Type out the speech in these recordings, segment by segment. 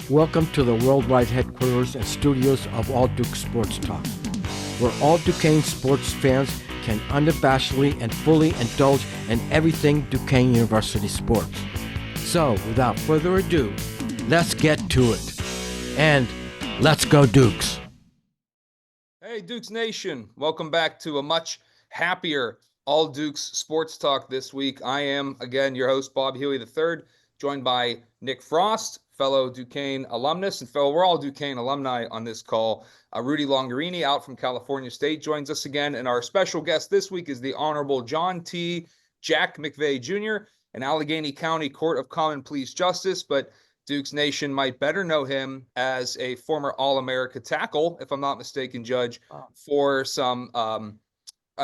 Welcome to the worldwide headquarters and studios of All Duke Sports Talk, where all Duquesne sports fans can unabashedly and fully indulge in everything Duquesne University sports. So, without further ado, let's get to it. And let's go Dukes! Hey, Dukes Nation. Welcome back to a much happier All Dukes Sports Talk this week. I am, again, your host, Bob Healy III, joined by Nick Frost, fellow Duquesne alumnus, and we're all Duquesne alumni on this call. Rudy Longarini, out from California State, joins us again. And our special guest this week is the Honorable John T. Jack McVay Jr., an Allegheny County Court of Common Pleas Justice, but Dukes Nation might better know him as a former All-America tackle, if I'm not mistaken, Judge, for some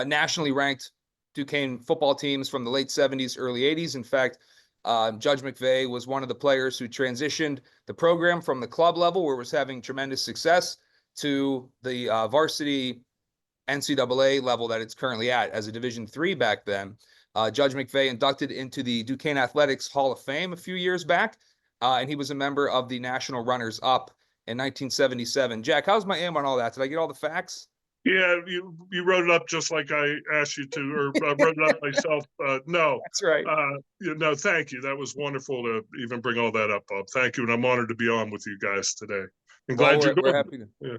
nationally ranked Duquesne football teams from the late 70s, early 80s. In fact, Judge McVay was one of the players who transitioned the program from the club level, where it was having tremendous success, to the varsity NCAA level that it's currently at as a Division III back then. Judge McVay inducted into the Duquesne Athletics Hall of Fame a few years back, and he was a member of the National Runners-Up in 1977. Jack, how's my aim on all that? Did I get all the facts? Yeah, you wrote it up just like I asked you to, or wrote it up myself. No, That's right. No, thank you. That was wonderful to even bring all that up, Bob. Thank you, and I'm honored to be on with you guys today. I'm glad you're we're happy to. Yeah.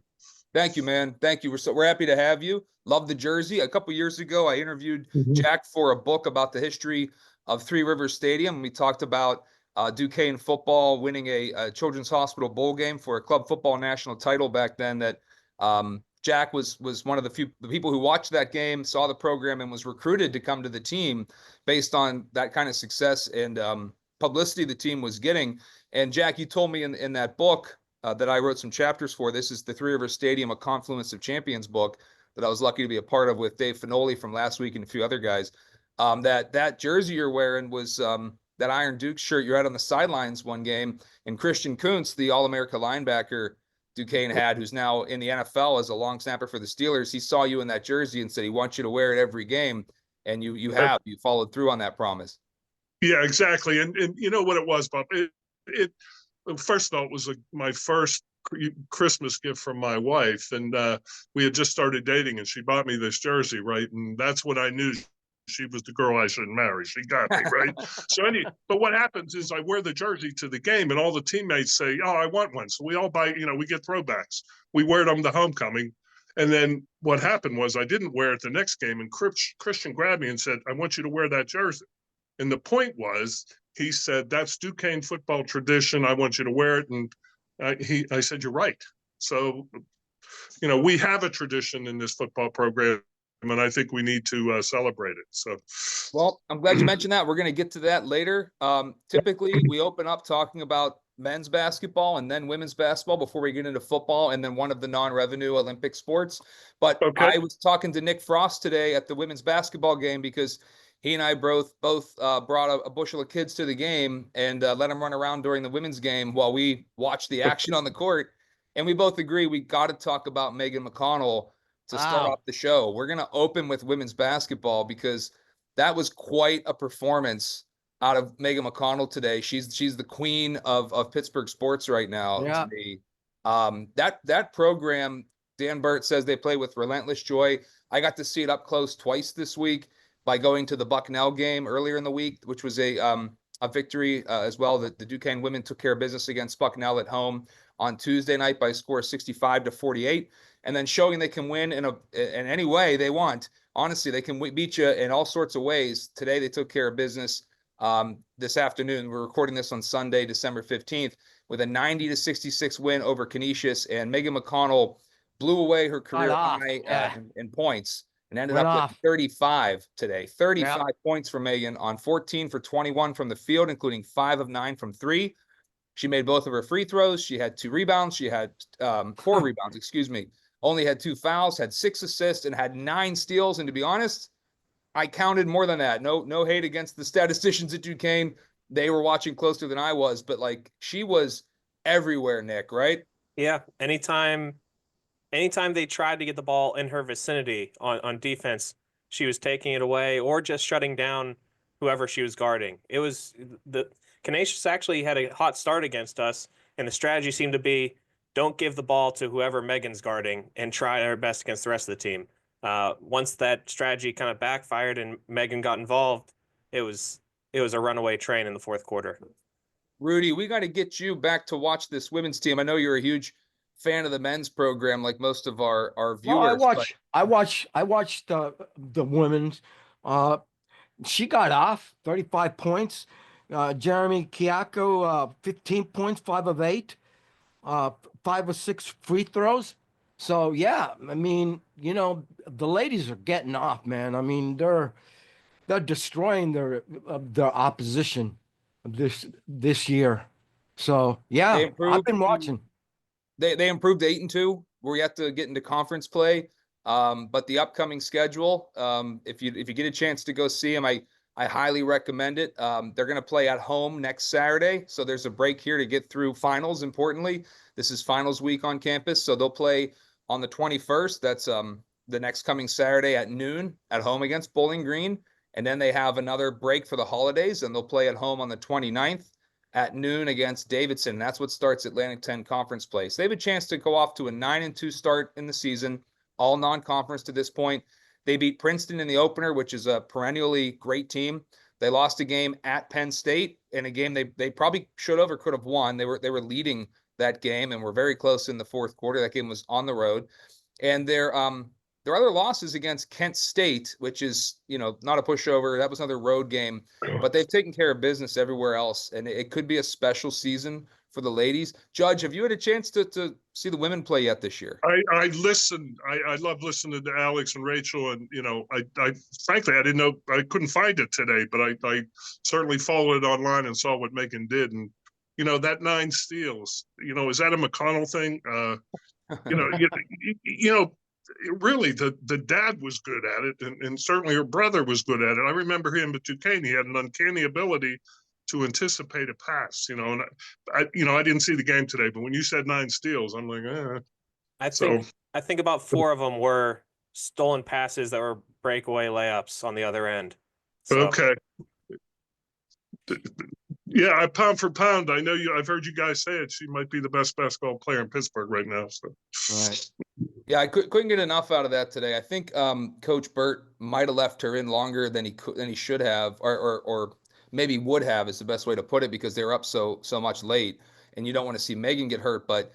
Thank you, man. Thank you. We're happy to have you. Love the jersey. A couple years ago, I interviewed Jack for a book about the history of Three Rivers Stadium. We talked about Duquesne football winning a Children's Hospital Bowl game for a club football national title back then. That Jack was one of the people who watched that game, saw the program, and was recruited to come to the team based on that kind of success and publicity the team was getting. And Jack, you told me in that book that I wrote some chapters for. This is the Three Rivers Stadium, A Confluence of Champions book that I was lucky to be a part of with Dave Finoli from last week and a few other guys. That jersey you're wearing was that Iron Duke shirt you're at on the sidelines one game. And Christian Kuntz, the All-America linebacker Duquesne had, who's now in the NFL as a long snapper for the Steelers, he saw you in that jersey and said he wants you to wear it every game. And you followed through on that promise. Yeah, exactly. And you know what it was, Bob? First of all, it was my first Christmas gift from my wife, and we had just started dating, and she bought me this jersey, right? And that's when I knew she was the girl I should marry. She got me, right? But what happens is I wear the jersey to the game, and all the teammates say, "Oh, I want one." So we all buy, we get throwbacks. We wear them to homecoming. And then what happened was I didn't wear it the next game, and Christian grabbed me and said, "I want you to wear that jersey." And the point was, he said, "That's Duquesne football tradition. I want you to wear it." And I said, "You're right." So, we have a tradition in this football program, and I think we need to celebrate it. So, well, I'm glad you mentioned that. We're going to get to that later. Typically, we open up talking about men's basketball and then women's basketball before we get into football and then one of the non-revenue Olympic sports. But I was talking to Nick Frost today at the women's basketball game because he and I both brought a bushel of kids to the game and let them run around during the women's game while we watched the action on the court. And we both agree we got to talk about Megan McConnell to start off the show. We're going to open with women's basketball because that was quite a performance out of Megan McConnell today. She's the queen of Pittsburgh sports right now to me. That program, Dan Burt says they play with relentless joy. I got to see it up close twice this week by going to the Bucknell game earlier in the week, which was a victory as well. The Duquesne women took care of business against Bucknell at home on Tuesday night by a score of 65-48, and then showing they can win in any way they want. Honestly, they can beat you in all sorts of ways. Today they took care of business. This afternoon, we're recording this on Sunday, December 15th, with a 90-66 win over Canisius, and Megan McConnell blew away her career high in points. And ended up with 35 today. 35 points for Megan on 14 for 21 from the field, including 5 of 9 from 3. She made both of her free throws. She had 2 rebounds. She had 4 rebounds, excuse me. Only had 2 fouls, had 6 assists, and had 9 steals. And to be honest, I counted more than that. No hate against the statisticians at Duquesne. They were watching closer than I was, but she was everywhere, Nick, right? Yeah. Anytime they tried to get the ball in her vicinity on defense, she was taking it away or just shutting down whoever she was guarding. It was the Canisius actually had a hot start against us, And the strategy seemed to be, don't give the ball to whoever Megan's guarding and try our best against the rest of the team. Once that strategy kind of backfired and Megan got involved, it was a runaway train in the fourth quarter. Rudy, we got to get you back to watch this women's team. I know you're a huge fan of the men's program, like most of our viewers. Well, I watched the women's. She got off 35 points. Jeremy Kiako, 15 points, 5 of 8, 5 of 6 free throws. So yeah, I mean, the ladies are getting off, man. I mean, they're destroying their opposition this year. So yeah, I've been watching. They improved to 8-2. We're yet to get into conference play. But the upcoming schedule, if you get a chance to go see them, I highly recommend it. They're going to play at home next Saturday. So there's a break here to get through finals. Importantly, this is finals week on campus. So they'll play on the 21st. That's the next coming Saturday at noon at home against Bowling Green. And then they have another break for the holidays, and they'll play at home on the 29th at noon against Davidson. That's what starts Atlantic 10 conference play. So they have a chance to go off to a 9-2 start in the season, all non-conference to this point. They beat Princeton in the opener, which is a perennially great team. They lost a game at Penn State in a game they probably should have or could have won. They were leading that game and were very close in the fourth quarter. That game was on the road. And their other losses against Kent State, which is, not a pushover. That was another road game, but they've taken care of business everywhere else. And it could be a special season for the ladies. Judge, have you had a chance to see the women play yet this year? I listened. I love listening to Alex and Rachel, and I frankly I didn't know, I couldn't find it today, but I certainly followed it online and saw what Megan did, and that 9 steals. Is that a McConnell thing? Really, the dad was good at it, and certainly her brother was good at it. I remember him at Duquesne. He had an uncanny ability to anticipate a pass, and I didn't see the game today, but when you said 9 steals, I'm like, I think about 4 of them were stolen passes that were breakaway layups on the other end. So. Okay. Yeah, pound for pound, I know I've heard you guys say it. She might be the best basketball player in Pittsburgh right now. So. Right. Yeah, I couldn't get enough out of that today. I think Coach Burt might have left her in longer than he should have, or maybe would have, is the best way to put it, because they were up so much late, and you don't want to see Megan get hurt. But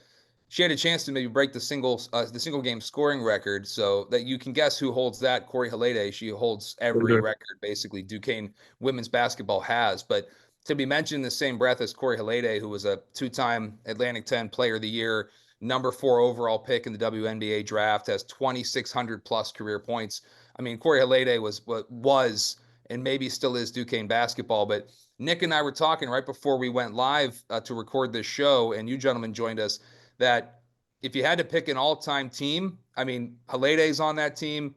she had a chance to maybe break the single game scoring record, so that you can guess who holds that. Corey Halede. She holds every record basically Duquesne women's basketball has. But to be mentioned in the same breath as Corey Halede, who was a 2-time Atlantic 10 Player of the Year, number 4 overall pick in the WNBA draft, has 2,600 plus career points. I mean, Corey Halede was and maybe still is Duquesne basketball. But Nick and I were talking right before we went live to record this show, and you gentlemen joined us, that if you had to pick an all-time team, I mean, Halede's on that team,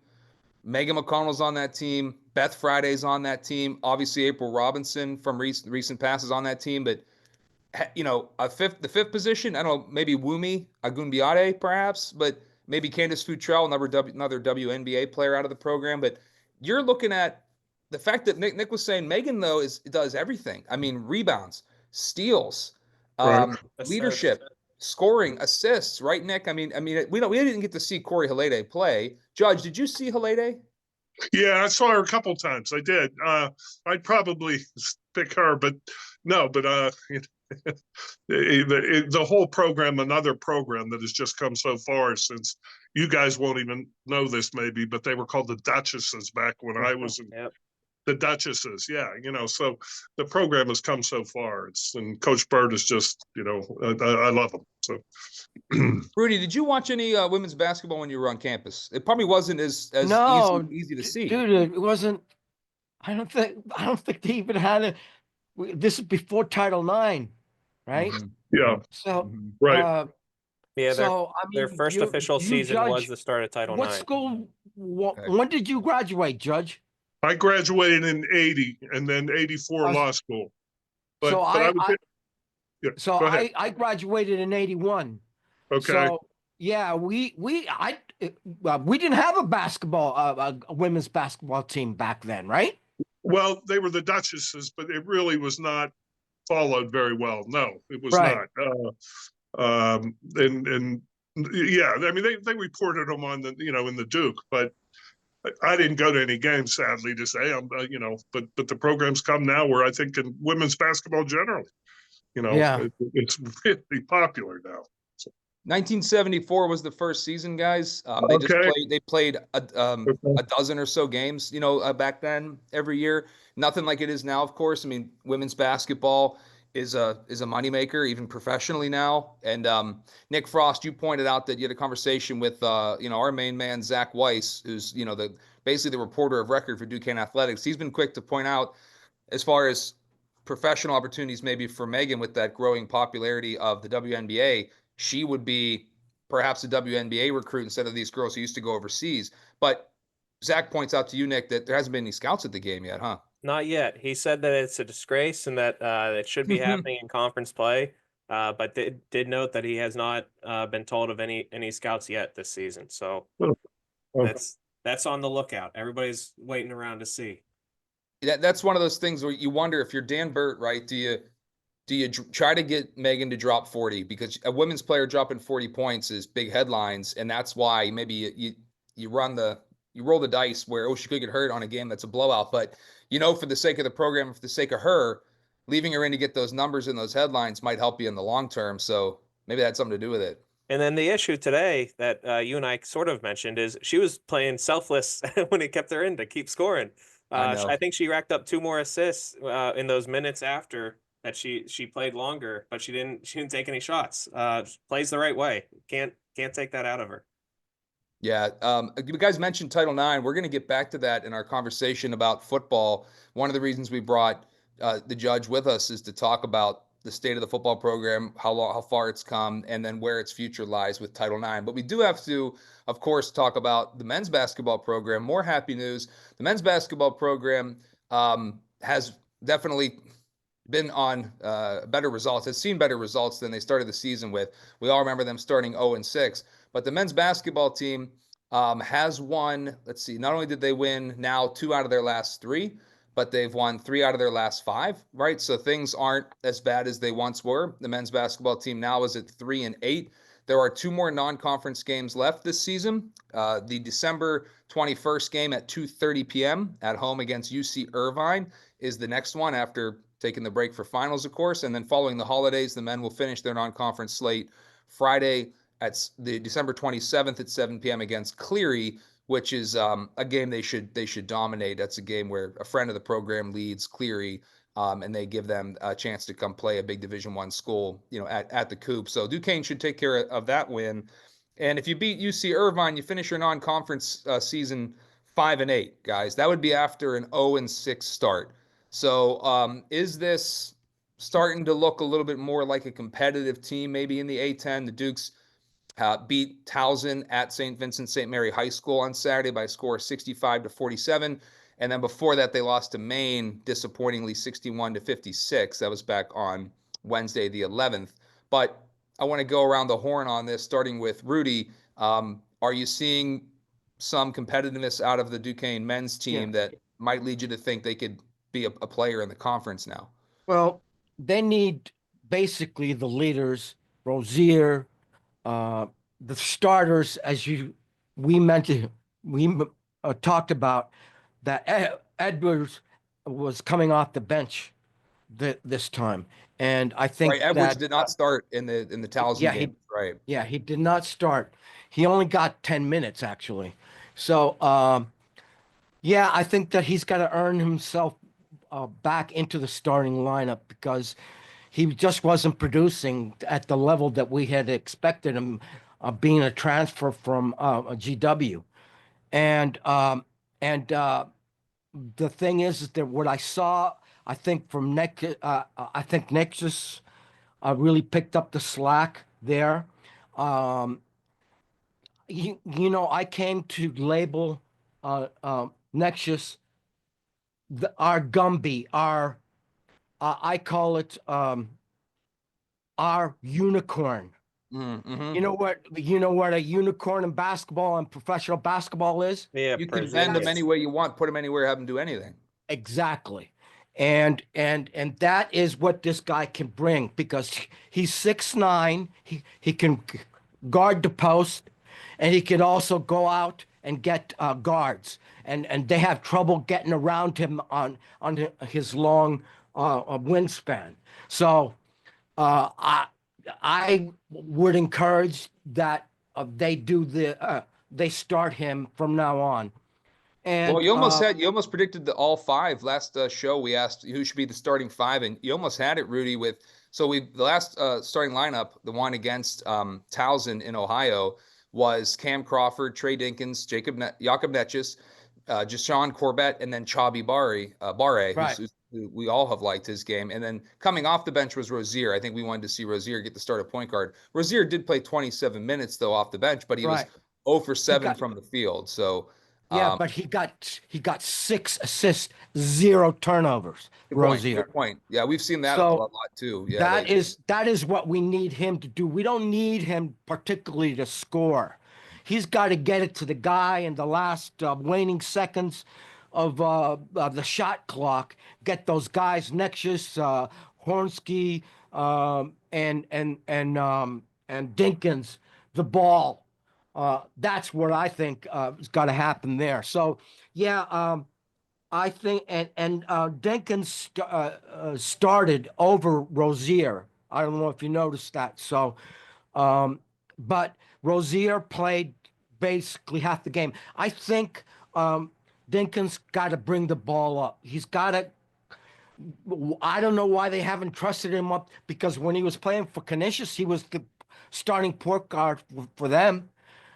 Megan McConnell's on that team, Beth Friday's on that team, obviously April Robinson from recent passes on that team, but the fifth position, I don't know, maybe Wumi Agunbiade perhaps, but maybe Candace Futrell, another WNBA player out of the program. But you're looking at the fact that Nick was saying Megan, though, does everything. I mean, rebounds, steals, leadership, scoring, assists, right, Nick? I mean, we didn't get to see Corey Halede play. Judge, did you see Halede? Yeah, I saw her a couple times. I did. I'd probably pick her, but no. But the whole program, another program that has just come so far since, you guys won't even know this maybe, but they were called the Duchesses back when I was in. Yep. The Duchesses, yeah, so the program has come so far. And Coach Bird is just, I love him. So, Rudy, did you watch any women's basketball when you were on campus? It probably wasn't as easy to see. Dude, it wasn't. I don't think they even had it. This is before Title IX, right? Mm-hmm. Yeah. So right. Their first official season was the start of Title IX. What school? When did you graduate, Judge? I graduated in 80 and then 84 law school. But I graduated in 81. Okay. So yeah, we didn't have a basketball, a women's basketball team back then, right? Well, they were the Duchesses, but it really was not followed very well. No, it was Right. not. And yeah, I mean, they reported him on the, in the Duke, but I didn't go to any games, sadly to say. But the programs come now where I think in women's basketball generally, Yeah. it's really popular now. 1974 was the first season, guys. Okay. They played a dozen or so games, back then every year. Nothing like it is now, of course. I mean, women's basketball is a moneymaker, even professionally now. And Nick Frost, you pointed out that you had a conversation with our main man Zach Weiss, who's basically the reporter of record for Duquesne athletics. He's been quick to point out, as far as professional opportunities maybe for Megan with that growing popularity of the WNBA, she would be perhaps a WNBA recruit instead of these girls who used to go overseas. But Zach points out to you, Nick, that there hasn't been any scouts at the game yet, huh? Not yet. He said that it's a disgrace and that it should be happening in conference play, but did note that he has not been told of any scouts yet this season. So that's on the lookout. Everybody's waiting around to see. That's one of those things where you wonder, if you're Dan Burt, right? Do you try to get Megan to drop 40? Because a women's player dropping 40 points is big headlines, and that's why maybe you roll the dice where, she could get hurt on a game that's a blowout. But for the sake of the program, for the sake of her, leaving her in to get those numbers and those headlines might help you in the long term. So maybe that had something to do with it. And then the issue today that you and I sort of mentioned is she was playing selfless when he kept her in to keep scoring. I think she racked up 2 more assists in those minutes after that she played longer, but she didn't take any shots. Plays the right way. Can't take that out of her. Yeah. You guys mentioned Title IX. We're going to get back to that in our conversation about football. One of the reasons we brought the judge with us is to talk about the state of the football program, how far it's come, and then where its future lies with Title IX. But we do have to, of course, talk about the men's basketball program. More happy news. The men's basketball program has definitely been on better results, has seen better results than they started the season with. We all remember them starting 0-6. But the men's basketball team has won, let's see, not only did they win now 2 out of their last 3, but they've won 3 out of their last 5, right? So things aren't as bad as they once were. The men's basketball team now is at 3-8. There are 2 more non-conference games left this season. The December 21st game at 2:30 p.m. at home against UC Irvine is the next one, after taking the break for finals, of course. And then following the holidays, the men will finish their non-conference slate Friday at the December 27th at 7 p.m. against Cleary, which is a game they should dominate. That's a game where a friend of the program leads Cleary, and they give them a chance to come play a big Division I school, at the Coop. So Duquesne should take care of that win. And if you beat UC Irvine, you finish your non-conference season 5-8, guys. That would be after an 0-6 start. So is this starting to look a little bit more like a competitive team, maybe in the A10? The Dukes beat Towson at St. Vincent St. Mary High School on Saturday by a score of 65-47. And then before that, they lost to Maine, disappointingly 61-56. That was back on Wednesday, the 11th. But I want to go around the horn on this, starting with Rudy. Are you seeing some competitiveness out of the Duquesne men's team that might lead you to think they could be a player in the conference now? Well, they need basically the leaders, Rozier, the starters, as we mentioned, we talked about that Edwards was coming off the bench this time, and I think Edwards did not start in the Towson game. Right? Yeah, he did not start. He only got 10 minutes actually. So I think that he's got to earn himself back into the starting lineup, because he just wasn't producing at the level that we had expected him, being a transfer from a GW. And the thing is that what I saw, I think from I think Nexus really picked up the slack there. I came to label Nexus our Gumby, our I call it our unicorn. Mm-hmm. You know what a unicorn in basketball and professional basketball is? Yeah, you can bend them any way you want, put them anywhere, have them do anything. Exactly. And that is what this guy can bring, because he's 6'9". He can guard the post, and he can also go out and get guards. And they have trouble getting around him on his long wingspan. So I would encourage that they start him from now on. And Well, you almost predicted the all five last show. We asked who should be the starting five, and you almost had it, Rudy. The last starting lineup, the one against Towson in Ohio, was Cam Crawford, Trey Dinkins, Jacob Netchis, Jashawn Corbett, and then Chabi Barre, right. who we all have liked his game. And then coming off the bench was Rozier. I think we wanted to see Rozier get the start at point guard. Rozier did play 27 minutes though off the bench, but he was 0 for 7 from the field. So. Yeah, but he got 6 assists, 0 turnovers. Rozier. Good point. Yeah, we've seen that a lot too. Yeah, that is what we need him to do. We don't need him particularly to score. He's got to get it to the guy in the last waning seconds of the shot clock. Get those guys, Nexus, Hornsky, and Dinkins, the ball. That's what I think is got to happen there. So, yeah, I think and Dinkins started over Rozier. I don't know if you noticed that. So, but Rozier played basically half the game. I think Dinkins got to bring the ball up. He's got to. I don't know why they haven't trusted him up, because when he was playing for Canisius, he was the starting point guard for them.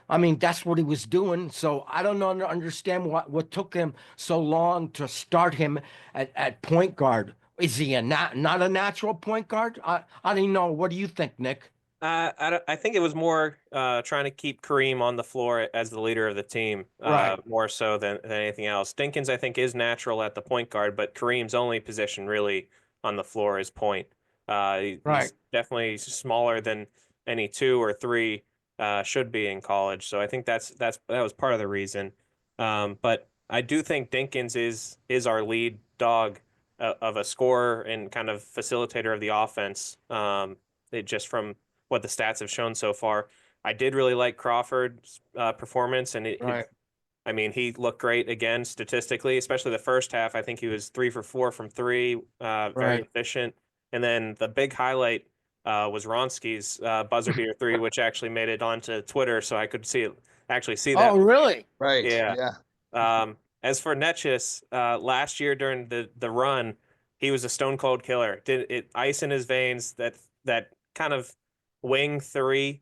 I mean, that's what he was doing. So I don't understand what took him so long to start him at point guard. Is he not a natural point guard? I don't know. What do you think, Nick? I think it was more trying to keep Kareem on the floor as the leader of the team, more so than anything else. Dinkins, I think, is natural at the point guard, but Kareem's only position really on the floor is point. He's definitely smaller than any 2 or 3 should be in college. So I think that was part of the reason. But I do think Dinkins is our lead dog of a scorer and kind of facilitator of the offense. Just from what the stats have shown so far. I did really like Crawford's performance, and I mean, he looked great again statistically, especially the first half. I think he was 3 for 4 from 3, very efficient. And then the big highlight was Ronski's buzzer beater 3, which actually made it onto Twitter, so I could see that. Oh, really? Right. Yeah. As for Netchis, last year during the run, he was a stone cold killer. Did it ice in his veins? That kind of wing 3,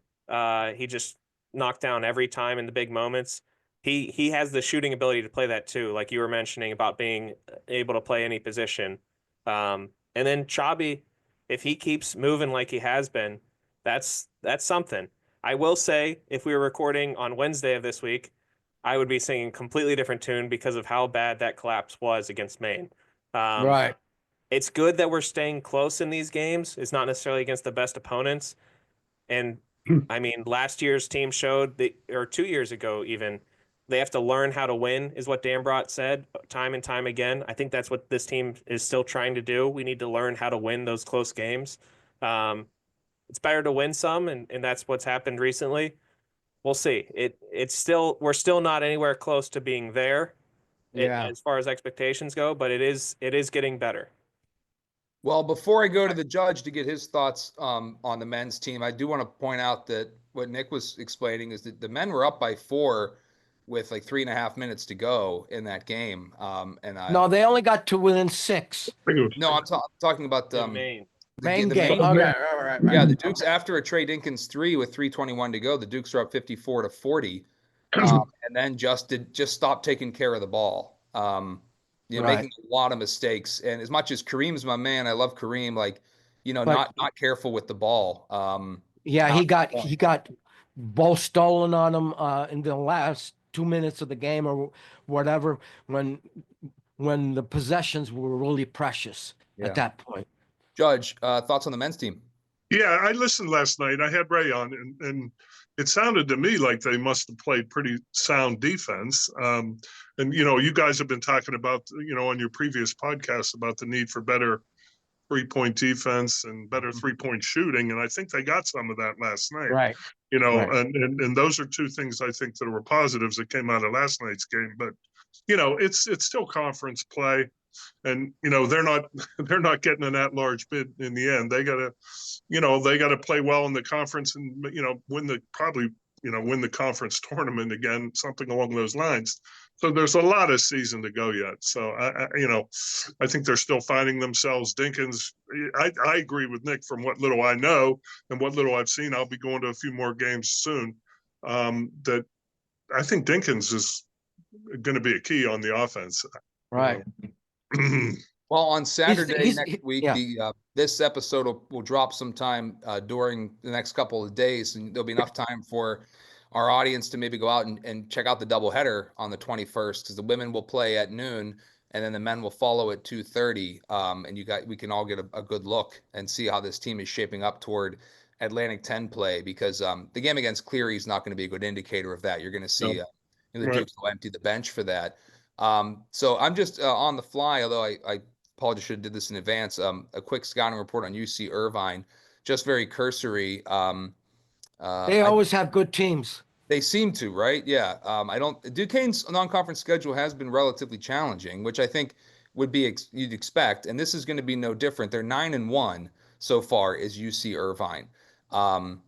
he just knocked down every time in the big moments. He has the shooting ability to play that too, like you were mentioning about being able to play any position. And then Chabi, if he keeps moving like he has been, that's something. I will say, if we were recording on Wednesday of this week, I would be singing a completely different tune because of how bad that collapse was against Maine. It's good that we're staying close in these games. It's not necessarily against the best opponents. And I mean, last year's team showed or 2 years ago even, they have to learn how to win, is what Dan Brott said time and time again. I think that's what this team is still trying to do. We need to learn how to win those close games. It's better to win some, and that's what's happened recently. We'll see. We're still not anywhere close to being there as far as expectations go, but it is getting better. Well, before I go to the judge to get his thoughts on the men's team, I do want to point out that what Nick was explaining is that the men were up by 4 with like 3.5 minutes to go in that game. No, they only got to within 6. No, I'm talking about Maine. Main the game. Main Right. Yeah, the Dukes, after a Trey Dinkins 3 with 3:21 to go, the Dukes are up 54-40, and then just stopped taking care of the ball. Making a lot of mistakes. And as much as Kareem's my man, I love Kareem. Like, not careful with the ball. He got ball stolen on him in the last 2 minutes of the game or whatever, when the possessions were really precious at that point. Judge, thoughts on the men's team? Yeah, I listened last night. I had Ray on, and it sounded to me like they must have played pretty sound defense. And you guys have been talking about, on your previous podcast about the need for better 3-point defense and better 3-point shooting, and I think they got some of that last night. Right. And those are two things I think that were positives that came out of last night's game. But it's still conference play, and they're not getting an at-large bid in the end. They gotta play well in the conference and win the conference tournament again, something along those lines. So there's a lot of season to go yet. So I think they're still finding themselves. Dinkins, I agree with Nick from what little I know and what little I've seen. I'll be going to a few more games soon. That I think Dinkins is going to be a key on the offense. Right. Well, on Saturday He's- next week, yeah. this episode will drop sometime during the next couple of days, and there'll be enough time for our audience to maybe go out and check out the doubleheader on the 21st, because the women will play at noon, and then the men will follow at 2:30. And we can all get a good look and see how this team is shaping up toward Atlantic 10 play, because the game against Cleary is not going to be a good indicator of that. You're going to see the Dukes will empty the bench for that. So I'm just on the fly, although I apologize, should have did this in advance. A quick scouting report on UC Irvine, just very cursory. They always have good teams. They seem to, right? Yeah. Duquesne's non-conference schedule has been relatively challenging, which I think would be you'd expect, and this is going to be no different. They're 9-1 so far is UC Irvine.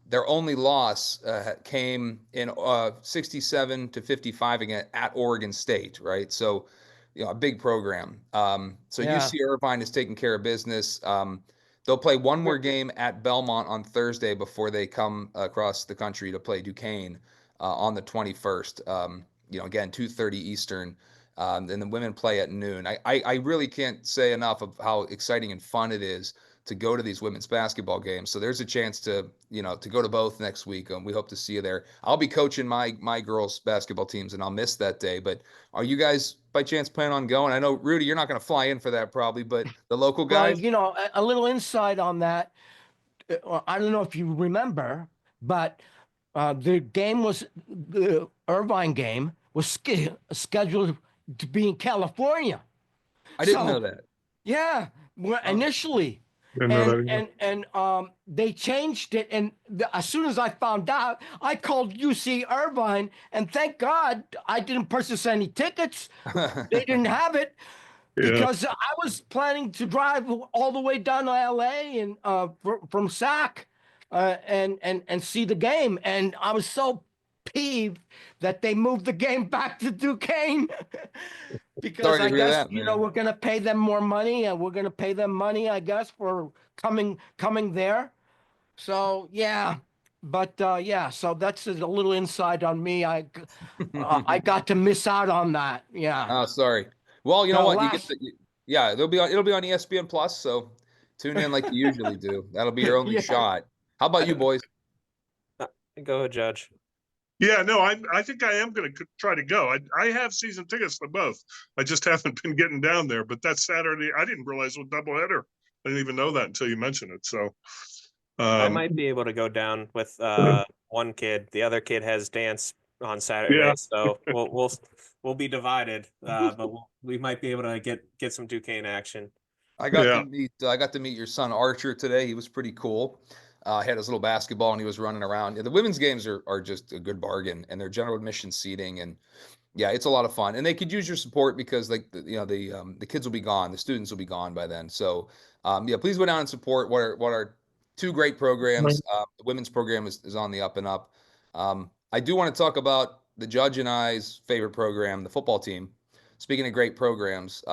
Their only loss came in 67-55 again at Oregon State, right? So, a big program. UC Irvine is taking care of business. They'll play one more game at Belmont on Thursday before they come across the country to play Duquesne on the 21st. Again, 2:30 Eastern. And the women play at noon. I really can't say enough of how exciting and fun it is to go to these women's basketball games. So there's a chance to go to both next week. We hope to see you there. I'll be coaching my girls basketball teams, and I'll miss that day. But are you guys by chance planning on going? I know, Rudy, you're not going to fly in for that probably, but the local guys? Well, a little insight on that. I don't know if you remember, but the Irvine game was scheduled to be in California. I didn't know that. Yeah, initially. And they changed it, and as soon as I found out, I called UC Irvine, and thank God I didn't purchase any tickets. They didn't have it because I was planning to drive all the way down to LA and from SAC and see the game, and I was so peeved that they moved the game back to Duquesne. Because I guess we're gonna pay them more money, and we're gonna pay them money, I guess, for coming there. So so that's a little insight on me. I got to miss out on that. Yeah. Oh, sorry. Well, you know what? It'll be on ESPN Plus. So tune in like you usually do. That'll be your only shot. How about you, boys? Go ahead, Judge. Yeah, no, I think I am going to try to go. I have season tickets to both. I just haven't been getting down there. But that Saturday, I didn't realize it was doubleheader. I didn't even know that until you mentioned it. So I might be able to go down with one kid. The other kid has dance on Saturday, so we'll be divided. But we might be able to get some Duquesne action. I got to meet your son Archer today. He was pretty cool. Had his little basketball and he was running around. The women's games are just a good bargain, and they're general admission seating, and it's a lot of fun. And they could use your support because the kids will be gone, the students will be gone by then. So please go down and support what are two great programs. The women's program is on the up and up. I do want to talk about the Judge and I's favorite program, the football team. Speaking of great programs,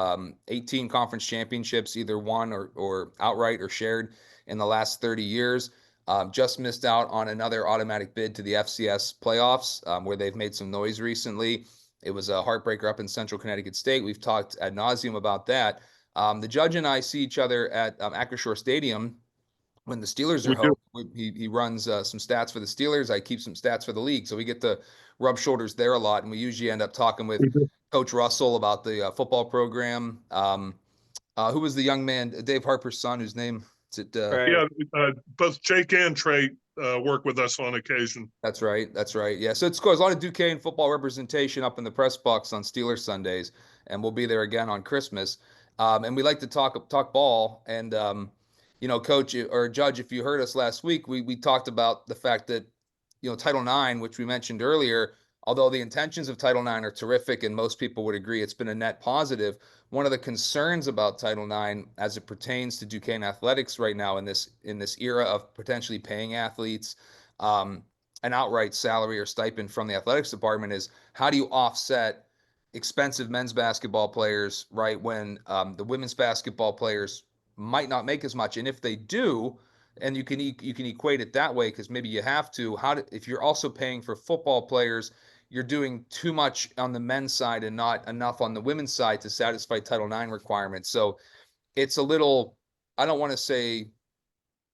18 conference championships, either won or outright or shared in the last 30 years. Just missed out on another automatic bid to the FCS playoffs, where they've made some noise recently. It was a heartbreaker up in Central Connecticut State. We've talked ad nauseum about that. The Judge and I see each other at Acrisure Stadium when the Steelers are home. He runs some stats for the Steelers. I keep some stats for the league. So we get to rub shoulders there a lot. And we usually end up talking with Coach Russell about the football program. Who was the young man, Dave Harper's son, whose name Right. Yeah, both Jake and Trey work with us on occasion. That's right. That's right. Yeah. So it's cool. There's a lot of Duquesne football representation up in the press box on Steelers Sundays, and we'll be there again on Christmas. And we like to talk ball. And Coach or Judge, if you heard us last week, we talked about the fact that Title IX, which we mentioned earlier, although the intentions of Title IX are terrific, and most people would agree it's been a net positive. One of the concerns about Title IX, as it pertains to Duquesne athletics right now in this era of potentially paying athletes an outright salary or stipend from the athletics department, is how do you offset expensive men's basketball players, right, when the women's basketball players might not make as much, and if they do, and you can equate it that way because maybe you have to. If you're also paying for football players, you're doing too much on the men's side and not enough on the women's side to satisfy Title IX requirements. So it's a little, I don't want to say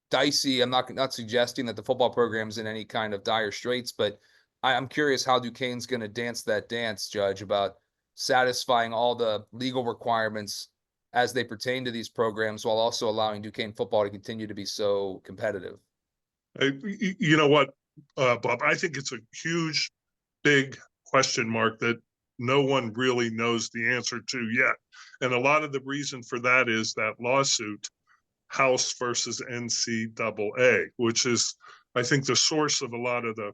dicey. I'm not suggesting that the football program's in any kind of dire straits, but I'm curious how Duquesne's going to dance that dance, Judge, about satisfying all the legal requirements as they pertain to these programs while also allowing Duquesne football to continue to be so competitive. You know what, Bob? I think it's a huge, big question mark that no one really knows the answer to yet. And a lot of the reason for that is that lawsuit, House versus NCAA, which is, I think, the source of a lot of the,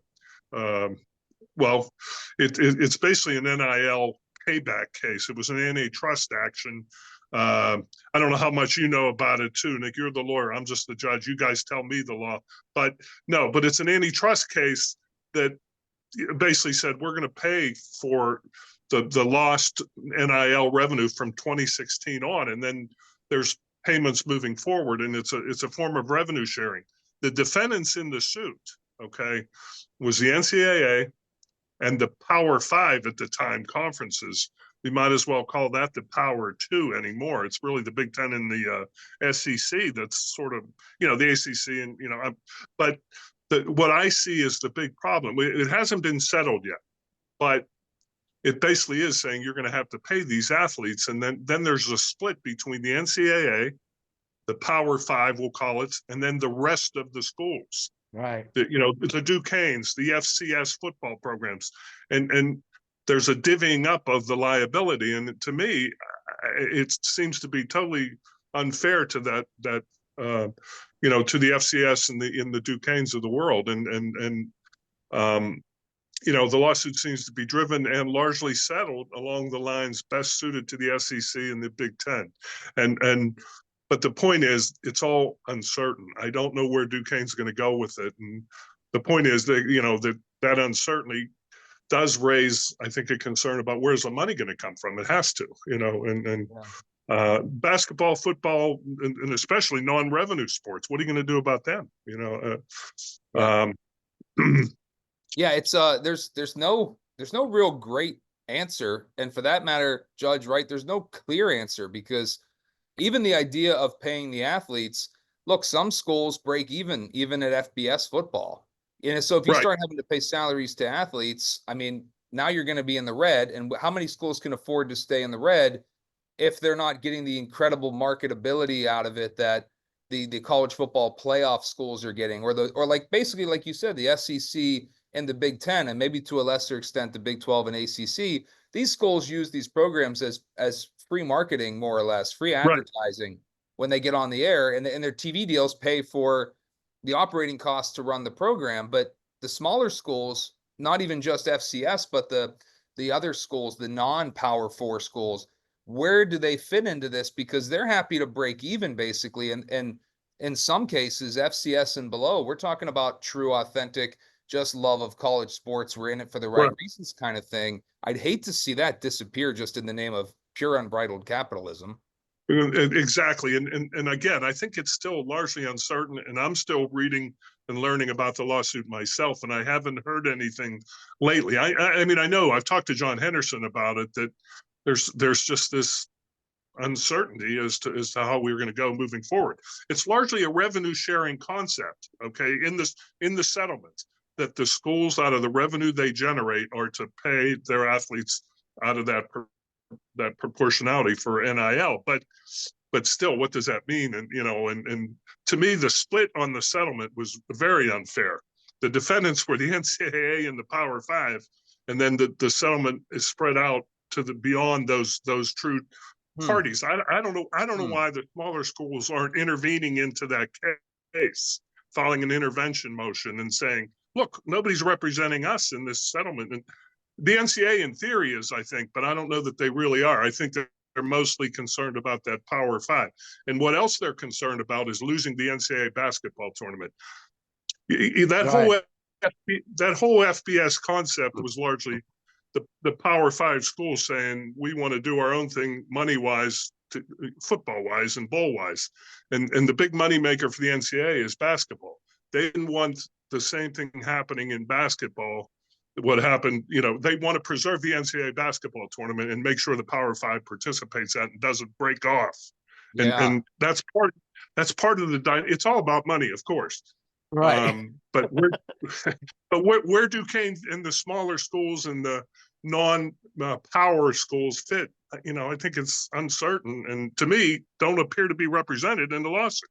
it's basically an NIL payback case. It was an antitrust action. I don't know how much you know about it too, Nick. You're the lawyer. I'm just the judge. You guys tell me the law. But it's an antitrust case that basically said we're going to pay for the lost NIL revenue from 2016 on, and then there's payments moving forward, and it's a form of revenue sharing. The defendants in the suit, okay, was the NCAA and the Power Five at the time conferences. We might as well call that the Power Two anymore. It's really the Big Ten and the SEC that's sort of, the ACC and, but what I see is the big problem. It hasn't been settled yet, but it basically is saying you're going to have to pay these athletes. And then there's a split between the NCAA, the Power Five, we'll call it, and then the rest of the schools. Right. The Duquesnes, the FCS football programs. And there's a divvying up of the liability. And to me, it seems to be totally unfair to that to the FCS and the Duquesnes of the world. And the lawsuit seems to be driven and largely settled along the lines best suited to the SEC and the Big Ten. But the point is, it's all uncertain. I don't know where Duquesne's going to go with it. And the point is that, that uncertainty does raise, I think, a concern about where's the money going to come from. It has to, basketball, football, and especially non-revenue sports. What are you going to do about them? Yeah, it's there's no real great answer, and for that matter, Judge, right? There's no clear answer because even the idea of paying the athletes, look, some schools break even at FBS football. So if you start having to pay salaries to athletes, I mean, now you're going to be in the red. And how many schools can afford to stay in the red if they're not getting the incredible marketability out of it that the college football playoff schools are getting, or like basically, like you said, the SEC and the Big Ten, and maybe to a lesser extent, the Big 12 and ACC. These schools use these programs as free marketing, more or less, free advertising when they get on the air, and their TV deals pay for the operating costs to run the program. But the smaller schools, not even just FCS, but the other schools, the non-Power 4 schools, where do they fit into this? Because they're happy to break even, basically. And in some cases, FCS and below, we're talking about true, authentic, just love of college sports. We're in it for the right reasons kind of thing. I'd hate to see that disappear just in the name of pure unbridled capitalism. Exactly. And again, I think it's still largely uncertain, and I'm still reading and learning about the lawsuit myself, and I haven't heard anything lately. I mean, I know I've talked to John Henderson about it, that there's just this uncertainty as to how we're going to go moving forward. It's largely a revenue sharing concept, okay, in the settlement, that the schools, out of the revenue they generate, are to pay their athletes out of that proportionality for NIL. But but still, what does that mean? And, and to me, the split on the settlement was very unfair. The defendants were the NCAA and the Power Five, and then the settlement is spread out to the beyond those true parties. I don't know why the smaller schools aren't intervening into that case, filing an intervention motion and saying, look, nobody's representing us in this settlement. And the NCAA in theory is, I think, but I don't know that they really are. I think that they're mostly concerned about that Power Five. And what else they're concerned about is losing the NCAA basketball tournament. That whole FBS concept was largely the Power Five schools saying we want to do our own thing money wise, football wise, and bowl wise, and the big money maker for the NCAA is basketball. They didn't want the same thing happening in basketball. What happened, they want to preserve the NCAA basketball tournament and make sure the Power Five participates in it and doesn't break off. And that's part of the it's all about money, of course. Right. But where Duquesne and the smaller schools and the non-power schools fit, I think it's uncertain, and to me, don't appear to be represented in the lawsuit.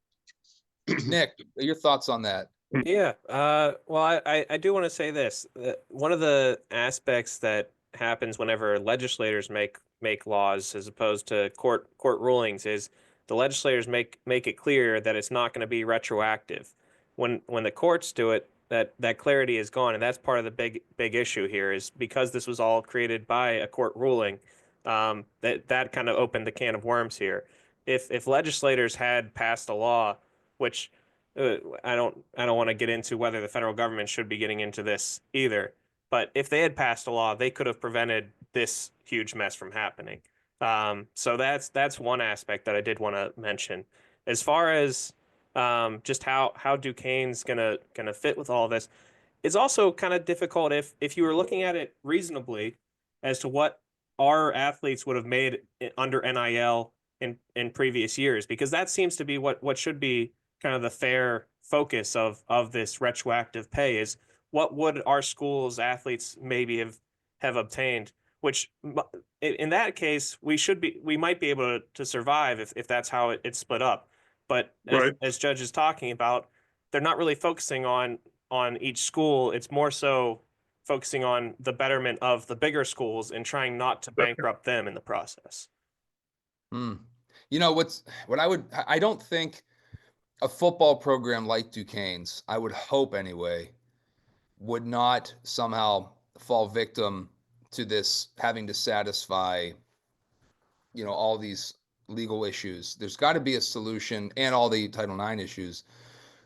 Nick, your thoughts on that? Yeah. Well, I do want to say this. One of the aspects that happens whenever legislators make laws as opposed to court rulings is the legislators make it clear that it's not going to be retroactive. When the courts do it, that clarity is gone, and that's part of the big issue here is because this was all created by a court ruling. That kind of opened the can of worms here. If legislators had passed a law, which I don't want to get into whether the federal government should be getting into this either, but if they had passed a law, they could have prevented this huge mess from happening. So that's one aspect that I did want to mention. As far as just how Duquesne's gonna fit with all of this, it's also kind of difficult if you were looking at it reasonably as to what our athletes would have made under NIL in previous years, because that seems to be what should be kind of the fair focus of this retroactive pay is what would our school's athletes maybe have obtained, which in that case we might be able to survive if that's how it's split up. But as Judge is talking about, they're not really focusing on each school. It's more so focusing on the betterment of the bigger schools and trying not to bankrupt them in the process. I don't think a football program like Duquesne's, I would hope anyway, would not somehow fall victim to this having to satisfy, all these legal issues. There's got to be a solution, and all the Title IX issues.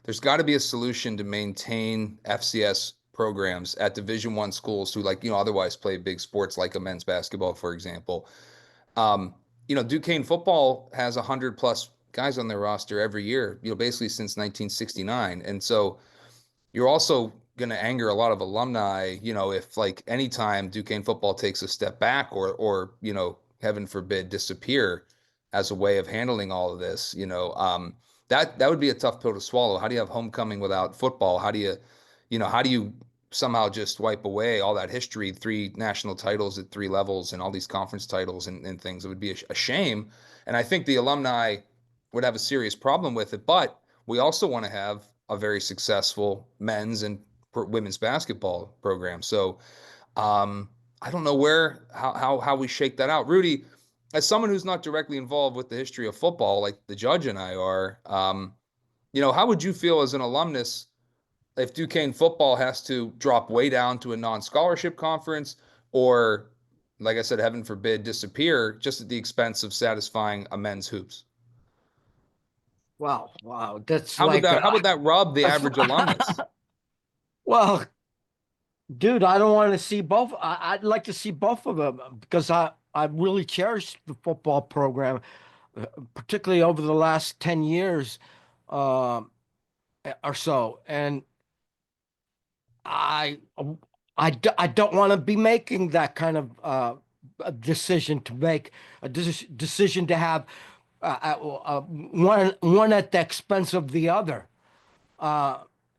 There's got to be a solution to maintain FCS programs at Division I schools who otherwise play big sports like a men's basketball, for example. Duquesne football has 100+ guys on their roster every year, basically since 1969. And so you're also going to anger a lot of alumni, if anytime Duquesne football takes a step back or heaven forbid, disappear as a way of handling all of this, that would be a tough pill to swallow. How do you have homecoming without football? How do you somehow just wipe away all that history, 3 national titles at 3 levels and all these conference titles and things? It would be a shame. And I think the alumni would have a serious problem with it, but we also want to have a very successful men's and women's basketball program. So I don't know how we shake that out. Rudy, as someone who's not directly involved with the history of football, like the Judge and I are, how would you feel as an alumnus if Duquesne football has to drop way down to a non-scholarship conference or, like I said, heaven forbid, disappear just at the expense of satisfying a men's hoops? Wow. That's how would that rub the average alumnus? Well, dude, I don't want to see both. I'd like to see both of them because I really cherish the football program, particularly over the last 10 years or so. And I don't want to be making that kind of a decision to make a decision to have one at the expense of the other.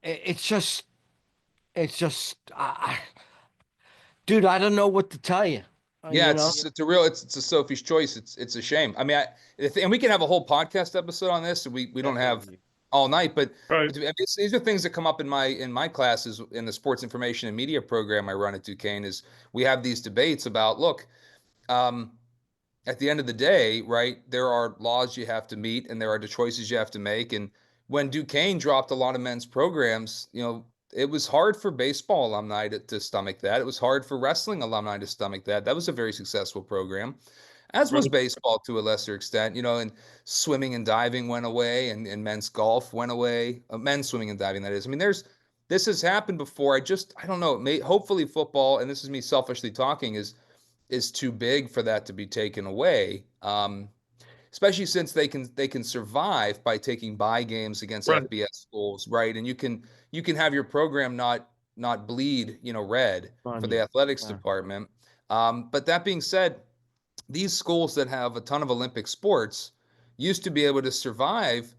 It's just, dude, I don't know what to tell you. Yeah, it's a real it's a Sophie's choice. It's a shame. I mean, and we can have a whole podcast episode on this. We don't have all night, but Right. these are things that come up in my classes in the sports information and media program I run at Duquesne. Is we have these debates about look, at the end of the day, right? There are laws you have to meet, and there are the choices you have to make. And when Duquesne dropped a lot of men's programs, it was hard for baseball alumni to stomach that. It was hard for wrestling alumni to stomach that. That was a very successful program, as was Right. baseball to a lesser extent, and swimming and diving went away, and men's golf went away. Men's swimming and diving, that is. I mean, this has happened before. I don't know. Hopefully football, and this is me selfishly talking, is too big for that to be taken away. Especially since they can survive by taking bye games against Right. FBS schools, right? And you can have your program not bleed, red for the athletics department. But that being said, these schools that have a ton of Olympic sports used to be able to survive,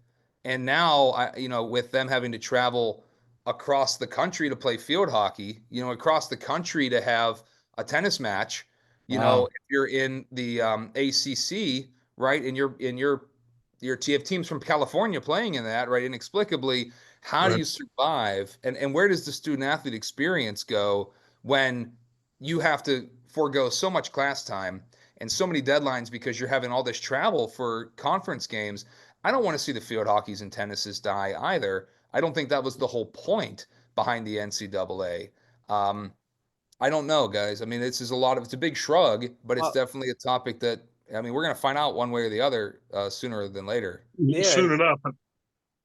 and now with them having to travel across the country to play field hockey, across the country to have a tennis match, if you're in the ACC, right, and your teams from California playing in that, right, inexplicably, how do you survive, and where does the student athlete experience go when you have to forego so much class time and so many deadlines because you're having all this travel for conference games? I don't want to see the field hockeys and tennises die either. I don't think that was the whole point behind the NCAA. I don't know, guys. I mean, it's a big shrug, but it's definitely a topic that, I mean, we're going to find out one way or the other sooner than later. Soon enough.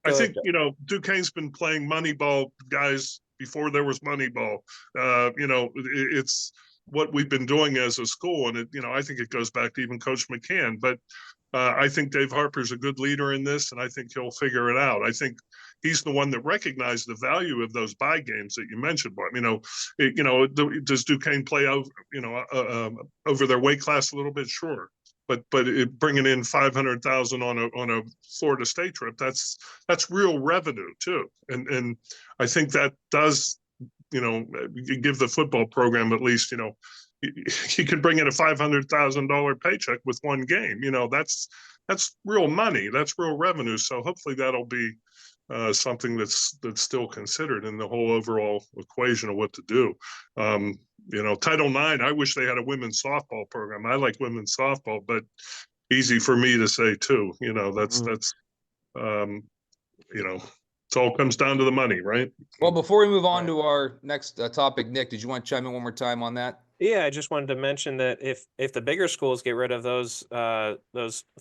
I Go think, ahead. Duquesne's been playing Moneyball, guys, before there was Moneyball. It's what we've been doing as a school. And, I think it goes back to even Coach McCann. But I think Dave Harper's a good leader in this, and I think he'll figure it out. I think he's the one that recognized the value of those bye games that you mentioned. But, does Duquesne play over, over their weight class a little bit? Sure. But bringing in 500,000 on a Florida State trip, that's real revenue too, and I think that does give the football program at least you could bring in a $500,000 paycheck with one game. That's real money, that's real revenue. So hopefully that'll be something that's still considered in the whole overall equation of what to do. Title IX, I wish they had a women's softball program. I like women's softball, but easy for me to say too. That's it all comes down to the money, right? Well, before we move on to our next topic, Nick, did you want to chime in one more time on that? Yeah, I just wanted to mention that if the bigger schools get rid of those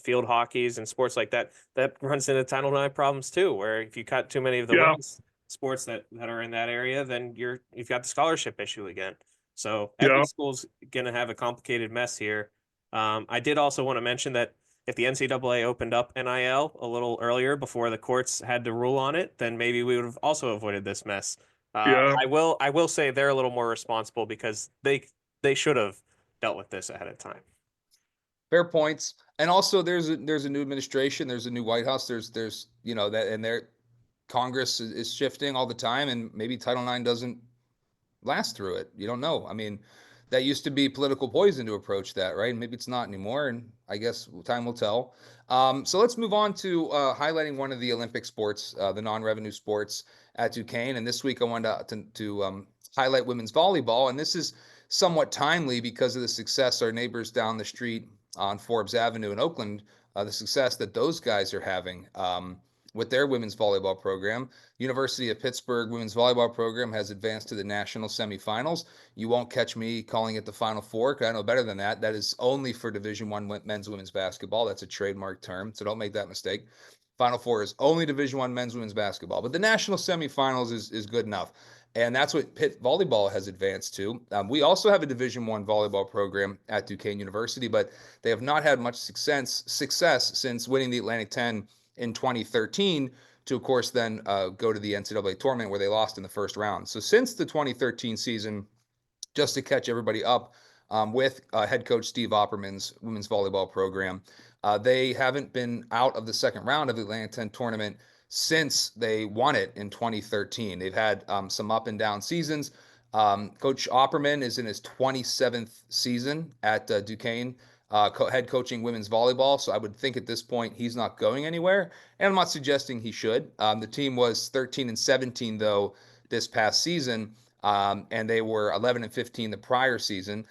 field hockeys and sports like that, that runs into Title IX problems too, where if you cut too many of the women's sports that are in that area, then you've got the scholarship issue again. So every school's going to have a complicated mess here. I did also want to mention that if the NCAA opened up NIL a little earlier before the courts had to rule on it, then maybe we would have also avoided this mess. I will say they're a little more responsible because they should have dealt with this ahead of time. Fair points. And also there's a new administration, there's a new White House, there's that, and their Congress is shifting all the time, and maybe Title IX doesn't last through it. You don't know. I mean, that used to be political poison to approach that, right? Maybe it's not anymore, and I guess time will tell. So let's move on to highlighting one of the Olympic sports, the non-revenue sports at Duquesne. And this week I wanted to highlight women's volleyball, and this is somewhat timely because of the success our neighbors down the street on Forbes Avenue in Oakland, the success that those guys are having with their women's volleyball program. University of Pittsburgh women's volleyball program has advanced to the national semifinals. You won't catch me calling it the Final Four, because I know better than that. That is only for Division I men's women's basketball. That's a trademark term, so don't make that mistake. Final Four is only Division I men's women's basketball, but the national semifinals is good enough. And that's what Pitt volleyball has advanced to. We also have a Division I volleyball program at Duquesne University, but they have not had much success since winning the Atlantic 10 in 2013 to, of course, then go to the NCAA tournament where they lost in the first round. So since the 2013 season, just to catch everybody up with head coach Steve Opperman's women's volleyball program, they haven't been out of the second round of the Atlantic 10 tournament since they won it in 2013. They've had some up and down seasons. Coach Opperman is in his 27th season at Duquesne, head coaching women's volleyball. So I would think at this point he's not going anywhere, and I'm not suggesting he should. The team was 13-17 though this past season, and they were 11-15 the prior season.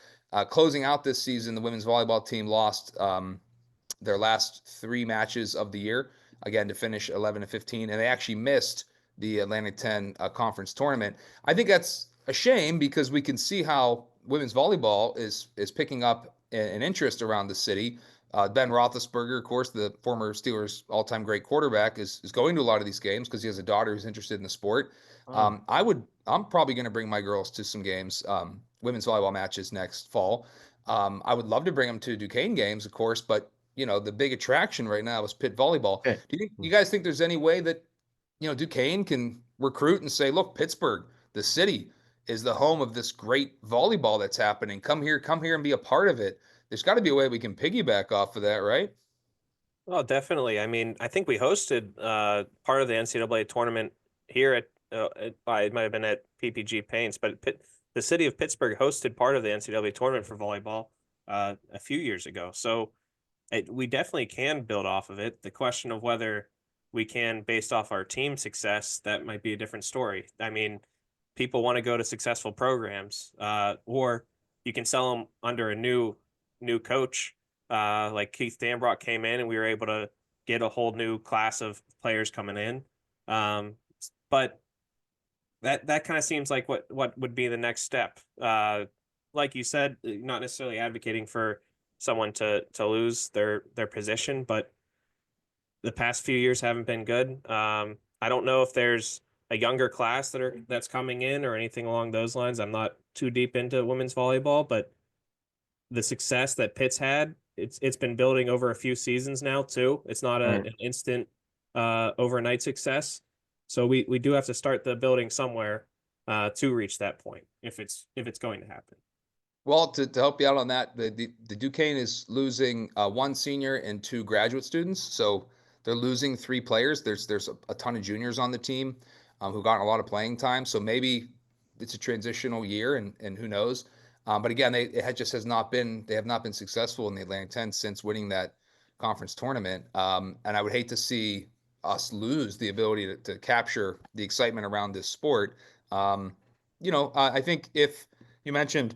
Closing out this season, the women's volleyball team lost their last 3 matches of the year, again to finish 11-15, and they actually missed the Atlantic 10 conference tournament. I think that's a shame because we can see how women's volleyball is picking up an interest around the city. Ben Roethlisberger, of course, the former Steelers all-time great quarterback, is going to a lot of these games because he has a daughter who's interested in the sport. I'm probably going to bring my girls to some games, women's volleyball matches next fall. I would love to bring them to Duquesne games, of course, but the big attraction right now is Pitt volleyball. Okay. Do you guys think there's any way that Duquesne can recruit and say, look, Pittsburgh, the city, is the home of this great volleyball that's happening. Come here and be a part of it. There's got to be a way we can piggyback off of that, right? Well, definitely. I mean, I think we hosted part of the NCAA tournament here at it might have been at PPG Paints, but the city of Pittsburgh hosted part of the NCAA tournament for volleyball a few years ago. So we definitely can build off of it. The question of whether we can, based off our team success, that might be a different story. I mean, people want to go to successful programs, or you can sell them under a new coach. Like Keith Danbrock came in and we were able to get a whole new class of players coming in. But that kind of seems like what would be the next step. Like you said, not necessarily advocating for someone to lose their position, but the past few years haven't been good. I don't know if there's a younger class that's coming in or anything along those lines. I'm not too deep into women's volleyball, but the success that Pitt's had, it's been building over a few seasons now too. It's not an instant overnight success. So we do have to start the building somewhere to reach that point if it's going to happen. Well, to help you out on that, the Duquesne is losing 1 senior and 2 graduate students. So they're losing 3 players. There's a ton of juniors on the team who gotten a lot of playing time. So maybe it's a transitional year, and who knows. But again, they have not been successful in the Atlantic 10 since winning that conference tournament. And I would hate to see us lose the ability to capture the excitement around this sport. I think if you mentioned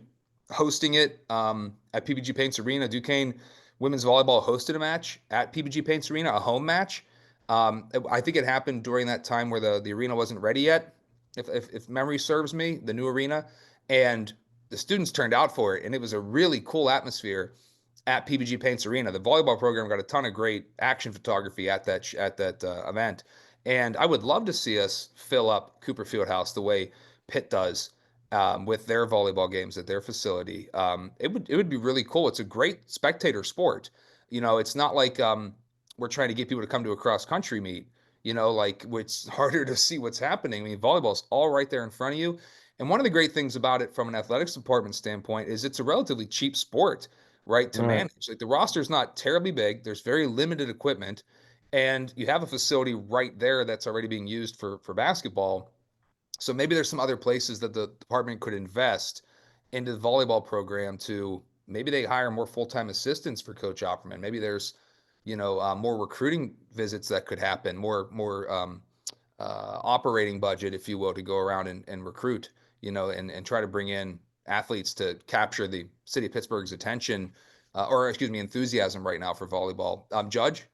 hosting it at PPG Paints Arena, Duquesne women's volleyball hosted a match at PPG Paints Arena, a home match. I think it happened during that time where the arena wasn't ready yet, if memory serves me, the new arena, and the students turned out for it, and it was a really cool atmosphere at PPG Paints Arena. The volleyball program got a ton of great action photography at that event, and I would love to see us fill up Cooper Fieldhouse the way Pitt does with their volleyball games at their facility. It would be really cool. It's a great spectator sport. It's not like we're trying to get people to come to a cross country meet. It's harder to see what's happening. I mean, volleyball's all right there in front of you. And one of the great things about it from an athletics department standpoint is it's a relatively cheap sport, right, to manage. Like the roster's not terribly big. There's very limited equipment, and you have a facility right there that's already being used for basketball. So maybe there's some other places that the department could invest into the volleyball program to maybe they hire more full-time assistants for Coach Opperman. Maybe there's, more recruiting visits that could happen, more operating budget, if you will, to go around and recruit, and try to bring in athletes to capture the city of Pittsburgh's attention, enthusiasm right now for volleyball. Judge?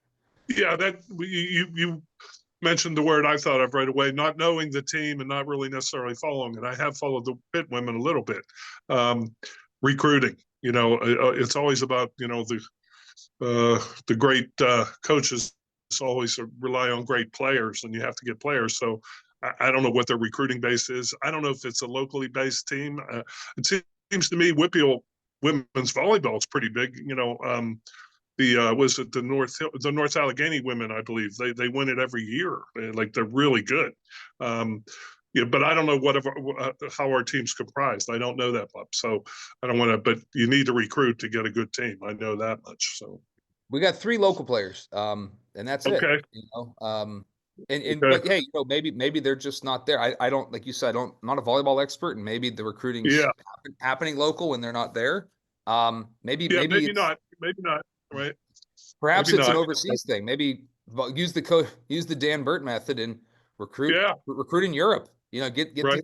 Yeah, that you mentioned the word I thought of right away, not knowing the team and not really necessarily following it. I have followed the Pitt women a little bit. Recruiting, it's always about, the great coaches always rely on great players, and you have to get players. So I don't know what their recruiting base is. I don't know if it's a locally based team. It seems to me Whitfield women's volleyball is pretty big. The North Allegheny women, I believe they win it every year. They're really good. But I don't know how our team's comprised. I don't know that, Bob. So I don't want to. But you need to recruit to get a good team. I know that much. So we got 3 local players, and that's okay. it. But hey, maybe they're just not there. I don't, like you said, I'm not a volleyball expert, and maybe the recruiting's Yeah. happening local when they're not there. Maybe Maybe not. Maybe not. Right. perhaps Maybe it's an not. overseas thing. Maybe use the Dan Burt method and recruit in Europe. Get Right.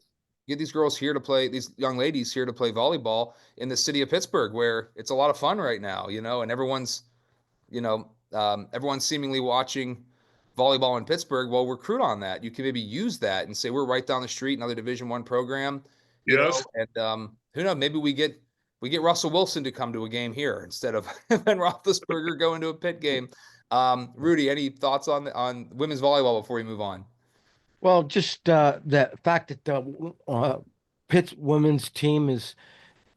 get these girls here to play, these young ladies here to play volleyball in the city of Pittsburgh, where it's a lot of fun right now. And everyone's seemingly watching volleyball in Pittsburgh. Well, recruit on that. You can maybe use that and say we're right down the street, another Division I program. Yes. And who knows? Maybe we get Russell Wilson to come to a game here instead of Ben Roethlisberger going to a Pitt game. Rudy, any thoughts on women's volleyball before we move on? Well, just the fact that the Pitt's women's team is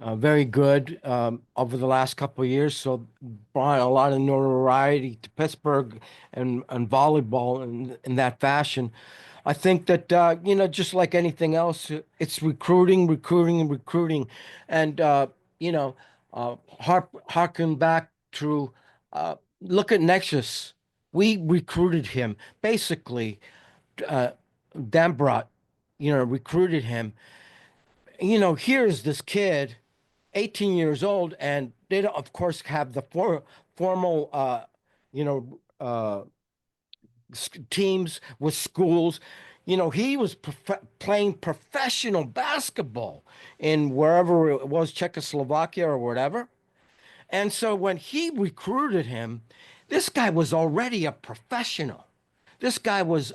very good over the last couple of years, so brought a lot of notoriety to Pittsburgh and volleyball in that fashion. I think that just like anything else, it's recruiting, and harken back to look at Nexus. We recruited him basically. Dambrot, recruited him. Here's this kid, 18 years old, and they don't, of course, have the formal, teams with schools. He was playing professional basketball in wherever it was, Czechoslovakia or whatever. And so when he recruited him, this guy was already a professional. This guy was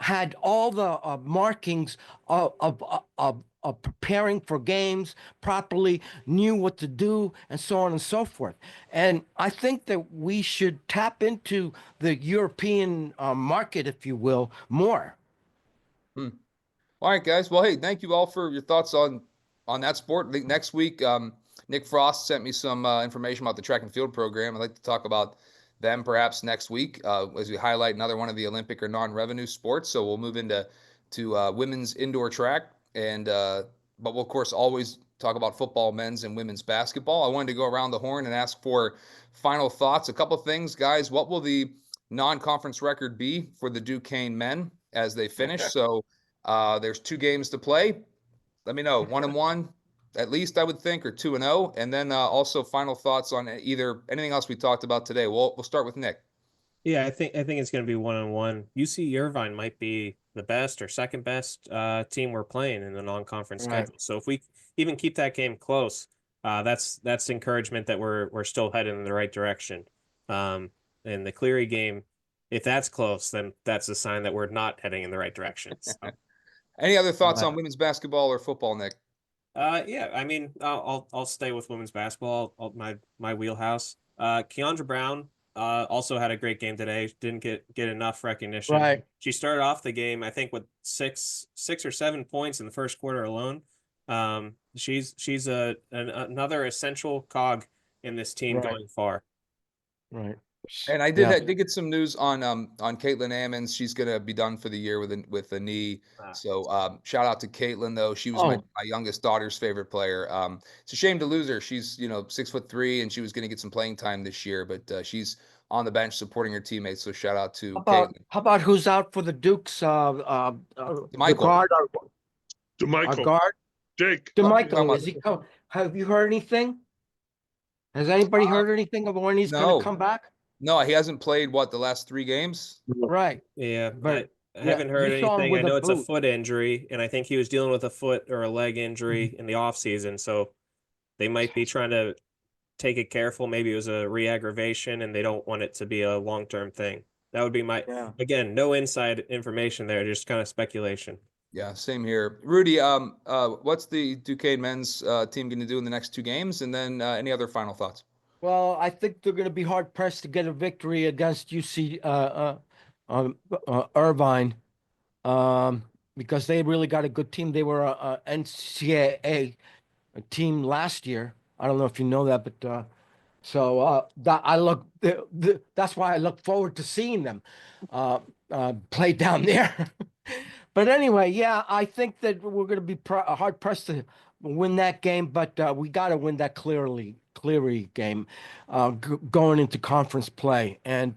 had all the markings of preparing for games properly, knew what to do, and so on and so forth. And I think that we should tap into the European market, if you will, more. All right, guys. Well, hey, thank you all for your thoughts on that sport. I think next week, Nick Frost sent me some information about the track and field program. I'd like to talk about them perhaps next week as we highlight another one of the Olympic or non-revenue sports. So we'll move into women's indoor track, and but we'll of course always talk about football, men's and women's basketball. I wanted to go around the horn and ask for final thoughts. A couple things, guys. What will the non-conference record be for the Duquesne men as they finish? So there's 2 games to play. Let me know. 1-1. At least I would think, or 2-0, and then also final thoughts on either anything else we talked about today. We'll start with Nick. Yeah, I think it's going to be 1-1. UC Irvine might be the best or second best team we're playing in the non-conference schedule. So if we even keep that game close, that's encouragement that we're still heading in the right direction. And the Cleary game, if that's close, then that's a sign that we're not heading in the right direction. So. Any other thoughts on women's basketball or football, Nick? Yeah, I mean, I'll stay with women's basketball, my wheelhouse. Keandra Brown also had a great game today. Didn't get enough recognition. Right. She started off the game, I think, with six or 7 points in the first quarter alone. She's another essential cog in this team going far. Right. And I did get some news on Caitlin Ammons. She's gonna be done for the year with a knee. So shout out to Caitlin, though. She was my youngest daughter's favorite player. It's a shame to lose her. She's 6'3", and she was gonna get some playing time this year, but she's on the bench supporting her teammates. So shout out to Caitlin. How about who's out for the Dukes? Michael. DeMichael. Our guard. Jake. DeMichael, is he come? Have you heard anything? Has anybody heard anything of when he's going to come back? No, he hasn't played the last 3 games. Right. Yeah, but I haven't heard anything. I know it's a foot injury, and I think he was dealing with a foot or a leg injury in the offseason. So they might be trying to take it careful. Maybe it was a re-aggravation, and they don't want it to be a long-term thing. That would be again, no inside information there, just kind of speculation. Yeah, same here. Rudy, what's the Duquesne men's team going to do in the next 2 games? And then any other final thoughts? Well, I think they're going to be hard pressed to get a victory against UC Irvine because they really got a good team. They were a NCAA team last year. I don't know if you know that, but that's why I look forward to seeing them play down there. But anyway, yeah, I think that we're going to be hard pressed to win that game, but we got to win that Cleary game going into conference play. And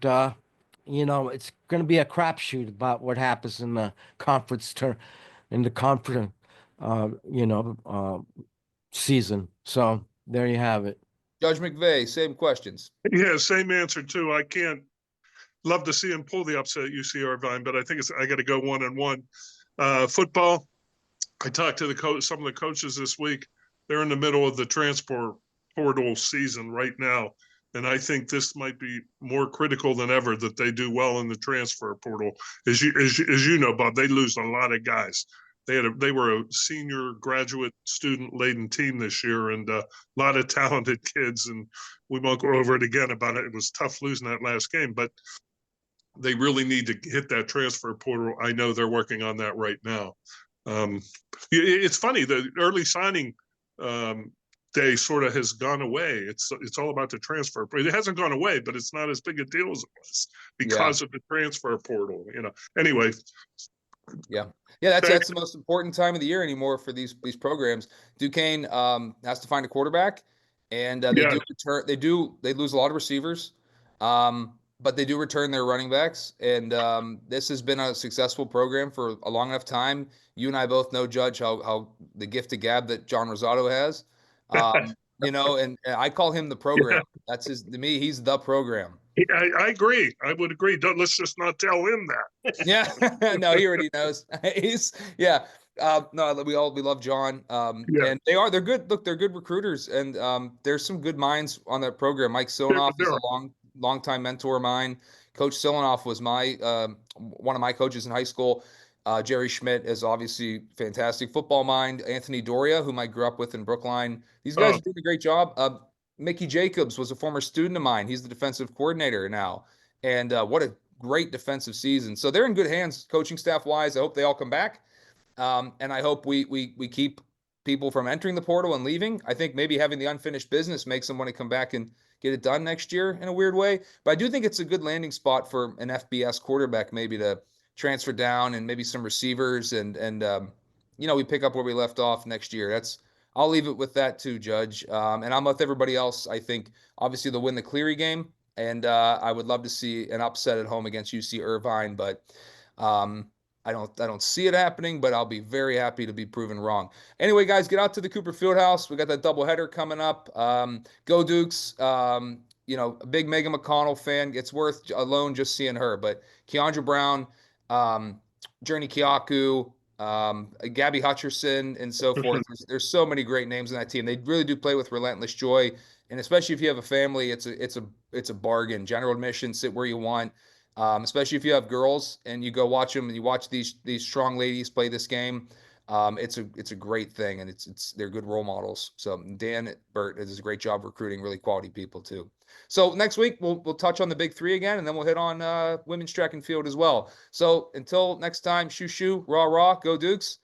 it's going to be a crapshoot about what happens in the conference uh, you know, uh, season. So there you have it. Judge McVay, same questions. Yeah, same answer too. I can't love to see him pull the upset at UC Irvine, but I think I got to go 1-1. Football. I talked to some of the coaches this week. They're in the middle of the transfer portal season right now, and I think this might be more critical than ever that they do well in the transfer portal. As you know, Bob, they lose a lot of guys. They were a senior graduate student laden team this year, and a lot of talented kids. And we won't go over it again about it. It was tough losing that last game, but they really need to hit that transfer portal. I know they're working on that right now. It's funny, the early signing day sort of has gone away. It's all about the transfer. It hasn't gone away, but it's not as big a deal as it was because of the transfer portal. Anyway. Yeah, that's the most important time of the year anymore for these programs. Duquesne has to find a quarterback, and they lose a lot of receivers, but they do return their running backs, and this has been a successful program for a long enough time. You and I both know, Judge, how the gift of gab that John Rosado has, and I call him the program. Yeah. To me, he's the program. I agree. I would agree. Let's just not tell him that. Yeah, no, he already knows. No, we love John. And they're good. Look, they're good recruiters, and there's some good minds on that program. Mike Silanoff is a long-time mentor of mine. Coach Silanoff was one of my coaches in high school. Jerry Schmidt is obviously fantastic football mind. Anthony Doria, whom I grew up with in Brookline. These guys are doing a great job. Mickey Jacobs was a former student of mine. He's the defensive coordinator now. And what a great defensive season. So they're in good hands coaching staff-wise. I hope they all come back. And I hope we keep people from entering the portal and leaving. I think maybe having the unfinished business makes them want to come back and get it done next year in a weird way. But I do think it's a good landing spot for an FBS quarterback maybe to transfer down, and maybe some receivers, and we pick up where we left off next year. I'll leave it with that too, Judge. And I'm with everybody else. I think obviously they'll win the Cleary game, and I would love to see an upset at home against UC Irvine, but I don't see it happening, but I'll be very happy to be proven wrong. Anyway, guys, get out to the Cooper Fieldhouse. We got that doubleheader coming up. Go Dukes. A big Megan McConnell fan. It's worth alone just seeing her. But Keandra Brown, Journey Kiaku, Gabby Hutcherson, and so forth. There's so many great names in that team. They really do play with relentless joy, and especially if you have a family, it's a bargain. General admission, sit where you want. Especially if you have girls and you go watch them and you watch these strong ladies play this game. It's a great thing, and they're good role models. So Dan Burt does a great job recruiting really quality people too. So next week we'll touch on the big three again, and then we'll hit on women's track and field as well. So until next time, shoo, rah, rah, go Dukes.